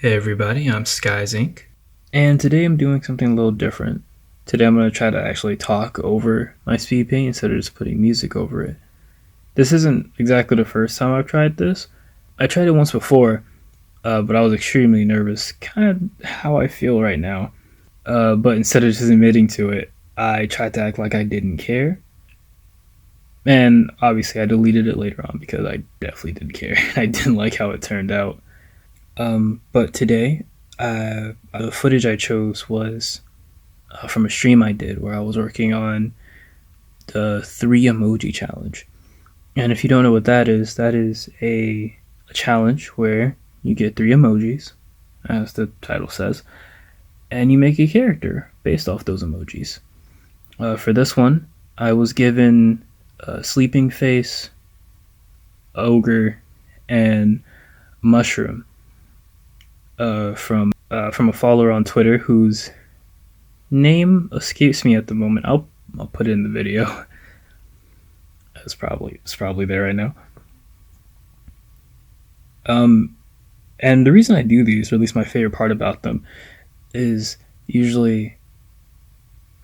Hey everybody, I'm Skies Inc. And today I'm doing something a little different. Today I'm going to try to actually talk over my speed paint instead of just putting music over it. This isn't exactly the first time I've tried this. I tried it once before, but I was extremely nervous, kind of how I feel right now. But instead of just admitting to it, I tried to act like I didn't care. And obviously I deleted it later on because I definitely didn't care. I didn't like how it turned out. But today, the footage I chose was from a stream I did where I was working on the 3 emoji challenge. And if you don't know what that is a challenge where you get 3 emojis, as the title says, and you make a character based off those emojis. For this one, I was given a sleeping face, ogre, and mushroom from a follower on Twitter whose name escapes me at the moment. I'll put it in the video. It's probably there right now. Um, and the reason I do these, or at least my favorite part about them, is usually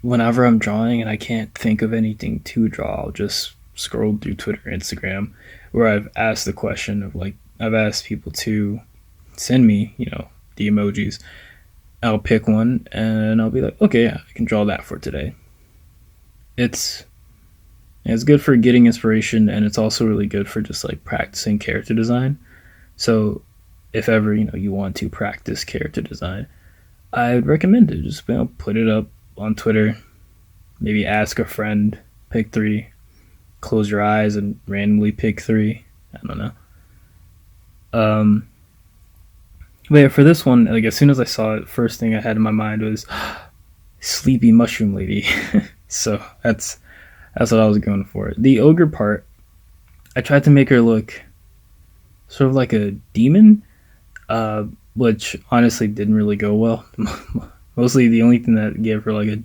whenever I'm drawing and I can't think of anything to draw, I'll just scroll through Twitter, Instagram, where I've asked the question of like I've asked people to send me, the emojis. I'll pick one and I'll be like, okay, yeah, I can draw that for today. It's it's good for getting inspiration, and it's also really good for just like practicing character design. So if ever you want to practice character design, I would recommend it. Just put it up on Twitter. Maybe ask a friend, pick three, close your eyes and randomly pick three. I don't know. Um, but yeah, for this one, like as soon as I saw it, first thing I had in my mind was sleepy mushroom lady. So that's what I was going for. The ogre part, I tried to make her look sort of like a demon, uh, which honestly didn't really go well. Mostly the only thing that gave her like a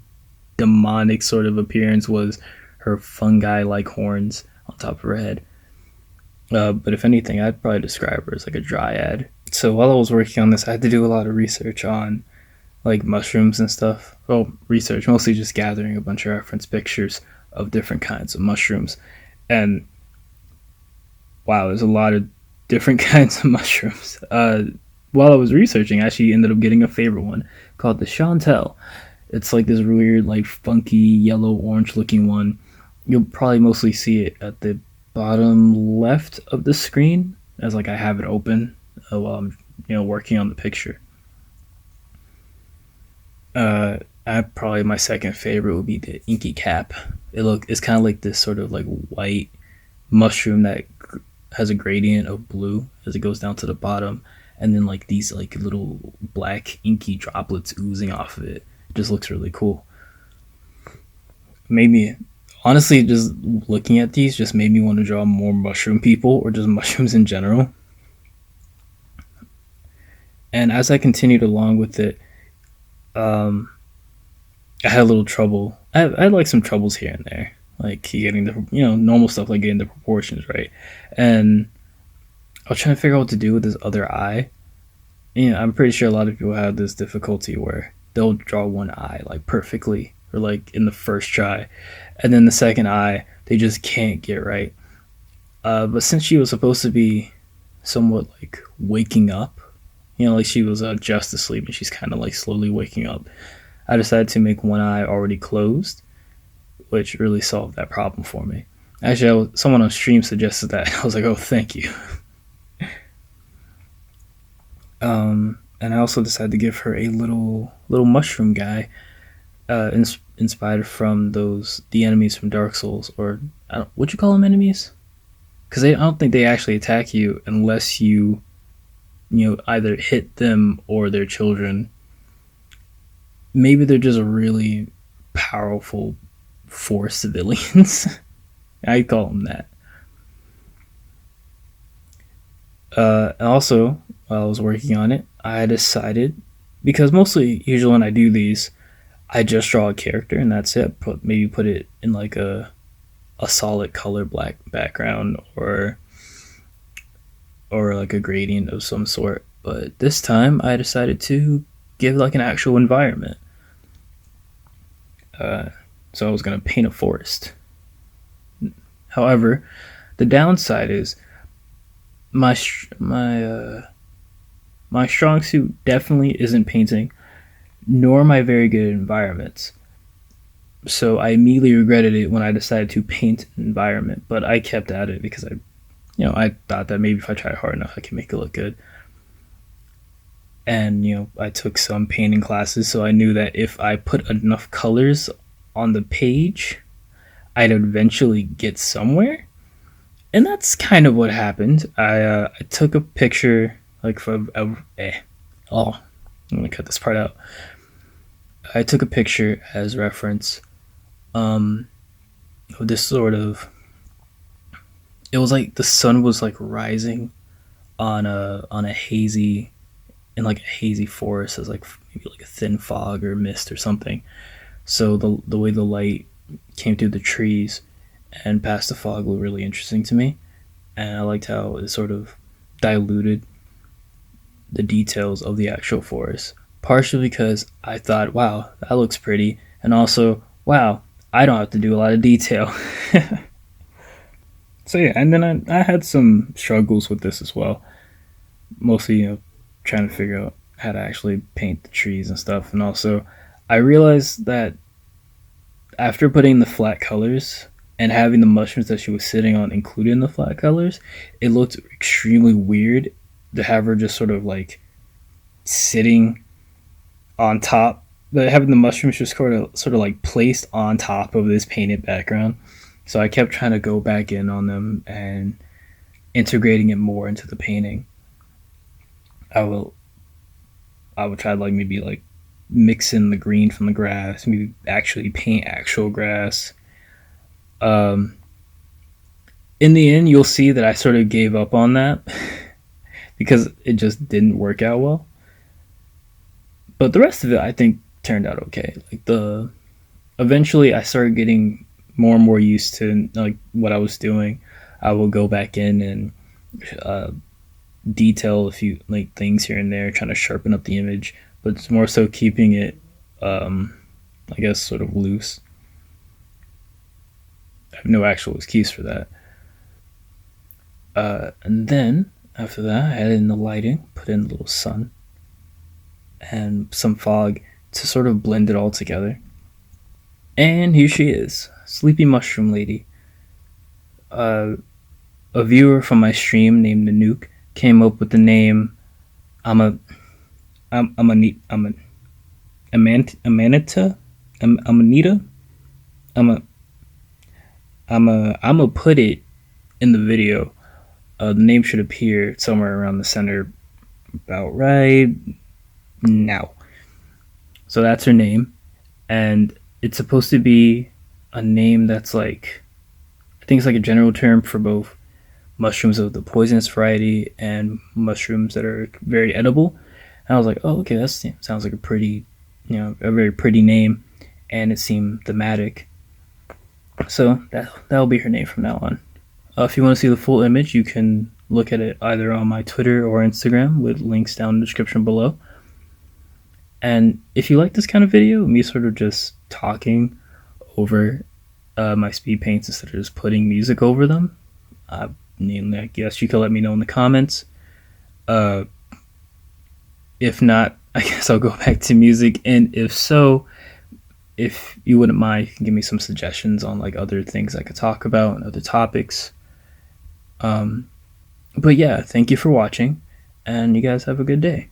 demonic sort of appearance was her fungi like horns on top of her head. But if anything, I'd probably describe her as like a dryad. So while I was working on this, I had to do a lot of research on like mushrooms and stuff. Well, research, mostly just gathering a bunch of reference pictures of different kinds of mushrooms. And wow, there's a lot of different kinds of mushrooms. While I was researching, I actually ended up getting a favorite one called the Chantel. It's like this weird, like funky yellow orange looking one. You'll probably mostly see it at the bottom left of the screen as like I have it open while I'm working on the picture. I probably my second favorite would be the inky cap. It's kind of like this sort of like white mushroom that has a gradient of blue as it goes down to the bottom, and then like these like little black inky droplets oozing off of it. It just looks really cool. Maybe honestly, just looking at these just made me want to draw more mushroom people or just mushrooms in general. And as I continued along with it, um, I had a little trouble. I had like some troubles here and there, like getting the normal stuff like getting the proportions right, and I was trying to figure out what to do with this other eye. I'm pretty sure a lot of people have this difficulty where they'll draw one eye like perfectly or like in the first try, and then the second eye they just can't get right. But since she was supposed to be somewhat like waking up, like she was just asleep and she's kind of like slowly waking up, I decided to make one eye already closed, which really solved that problem for me. Actually, someone on stream suggested that. I was like, oh, thank you. And I also decided to give her a little mushroom guy, inspired from the enemies from Dark Souls, or would you call them enemies? Because I don't think they actually attack you unless you either hit them or their children. Maybe they're just really powerful force civilians. I call them that. And also, while I was working on it, I decided because mostly, usually when I do these, I just draw a character and that's it. Maybe put it in like a solid color black background or like a gradient of some sort. but this time I decided to give like an actual environment. So I was gonna paint a forest. However, the downside is my my strong suit definitely isn't painting, nor am I very good at environments. So I immediately regretted it when I decided to paint an environment, but I kept at it because I thought that maybe if I tried hard enough, I could make it look good. And I took some painting classes, so I knew that if I put enough colors on the page, I'd eventually get somewhere. And that's kind of what happened. I took a picture like oh, I'm gonna cut this part out. I took a picture as reference of this sort of. It was like the sun was like rising on a hazy in like a hazy forest as like maybe like a thin fog or mist or something. So the way the light came through the trees and past the fog looked really interesting to me, and I liked how it sort of diluted the details of the actual forest. Partially because I thought, wow, that looks pretty, and also, wow, I don't have to do a lot of detail. So yeah, and then I had some struggles with this as well. Mostly, trying to figure out how to actually paint the trees and stuff, and also I realized that after putting the flat colors and having the mushrooms that she was sitting on included in the flat colors, it looked extremely weird to have her just sort of like sitting on top, but having the mushrooms just sort of like placed on top of this painted background. So I kept trying to go back in on them and integrating it more into the painting. I will I would try to like maybe like mix in the green from the grass, maybe actually paint actual grass. Um, in the end, you'll see that I sort of gave up on that because it just didn't work out well. But the rest of it, I think, turned out okay. Like the eventually, I started getting more and more used to like what I was doing. I will go back in and uh, detail a few like things here and there, trying to sharpen up the image, but it's more so keeping it, um, I guess, sort of loose. I have no actual excuse for that. And then after that, I added in the lighting, put in a little sun and some fog to sort of blend it all together. And here she is, Sleepy Mushroom Lady. Uh, a viewer from my stream named Nanook came up with the name. I'm a I'm a neat I'm a Amanita. I'm Anita. I'm a I'm a put it in the video. The name should appear somewhere around the center, about right now. So that's her name, and it's supposed to be a name that's like, I think it's like a general term for both mushrooms of the poisonous variety and mushrooms that are very edible. And I was like, oh, okay, that sounds like a pretty, a very pretty name, and it seemed thematic. So that'll be her name from now on. If you want to see the full image, you can look at it either on my Twitter or Instagram with links down in the description below. And if you like this kind of video, me sort of just talking over my speed paints instead of just putting music over them, I guess you can let me know in the comments. Uh, if not, I guess I'll go back to music. And if so, if you wouldn't mind, you can give me some suggestions on like other things I could talk about and other topics. But yeah, thank you for watching, and you guys have a good day.